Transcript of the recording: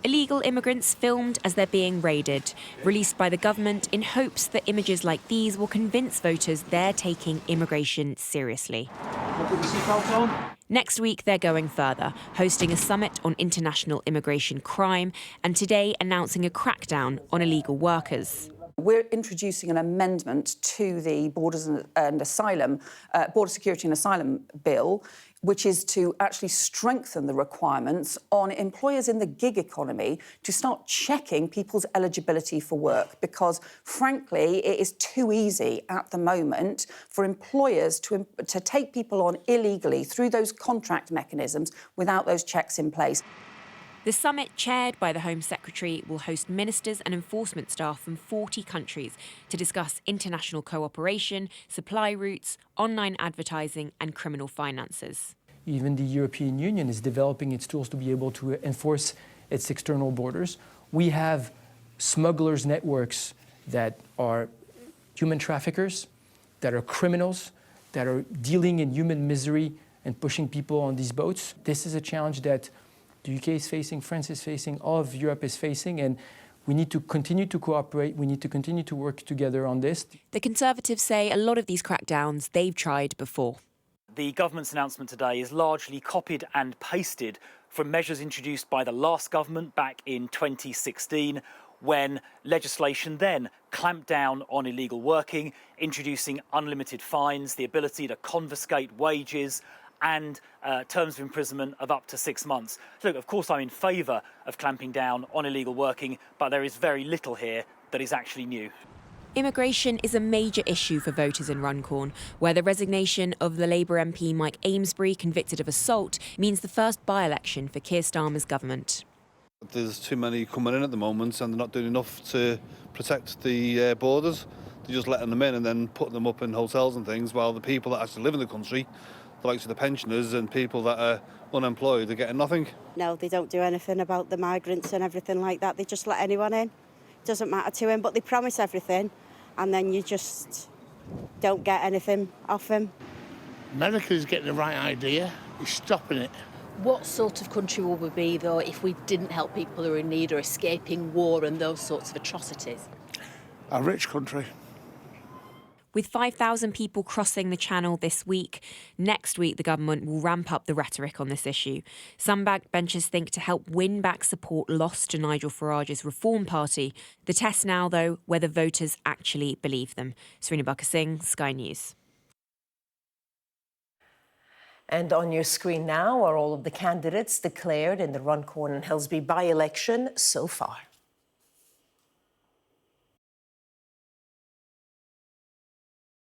Illegal immigrants filmed as they're being raided, released by the government in hopes that images like these will convince voters they're taking immigration seriously. Next week, they're going further, hosting a summit on international immigration crime and today announcing a crackdown on illegal workers. We're introducing an amendment to the Border Security and Asylum Bill, which is to actually strengthen the requirements on employers in the gig economy to start checking people's eligibility for work, because, frankly, it is too easy at the moment for employers to take people on illegally through those contract mechanisms without those checks in place. The summit, chaired by the Home Secretary, will host ministers and enforcement staff from 40 countries to discuss international cooperation, supply routes, online advertising and criminal finances. Even the European Union is developing its tools to be able to enforce its external borders. We have smugglers' networks that are human traffickers, that are criminals, that are dealing in human misery and pushing people on these boats. This is a challenge that the UK is facing, France is facing, all of Europe is facing, and we need to continue to cooperate, we need to continue to work together on this. The Conservatives say a lot of these crackdowns they've tried before. The government's announcement today is largely copied and pasted from measures introduced by the last government back in 2016, when legislation then clamped down on illegal working, introducing unlimited fines, the ability to confiscate wages, and terms of imprisonment of up to 6 months. Look, of course, I'm in favour of clamping down on illegal working, but there is very little here that is actually new. Immigration is a major issue for voters in Runcorn, where the resignation of the Labour MP Mike Amesbury, convicted of assault, means the first by-election for Keir Starmer's government. There's too many coming in at the moment and they're not doing enough to protect the borders. They're just letting them in and then putting them up in hotels and things, while the people that actually live in the country, the likes of the pensioners and people that are unemployed, are getting nothing. No, they don't do anything about the migrants and everything like that. They just let anyone in. Doesn't matter to him, but they promise everything and then you just don't get anything off him. America's getting the right idea. He's stopping it. What sort of country would we be, though, if we didn't help people who are in need or escaping war and those sorts of atrocities? A rich country. With 5,000 people crossing the Channel this week, next week the government will ramp up the rhetoric on this issue. Some backbenchers think to help win back support lost to Nigel Farage's Reform Party. The test now, though, whether voters actually believe them. Serena Bakar Singh, Sky News. And on your screen now are all of the candidates declared in the Runcorn and Hillsby by-election so far.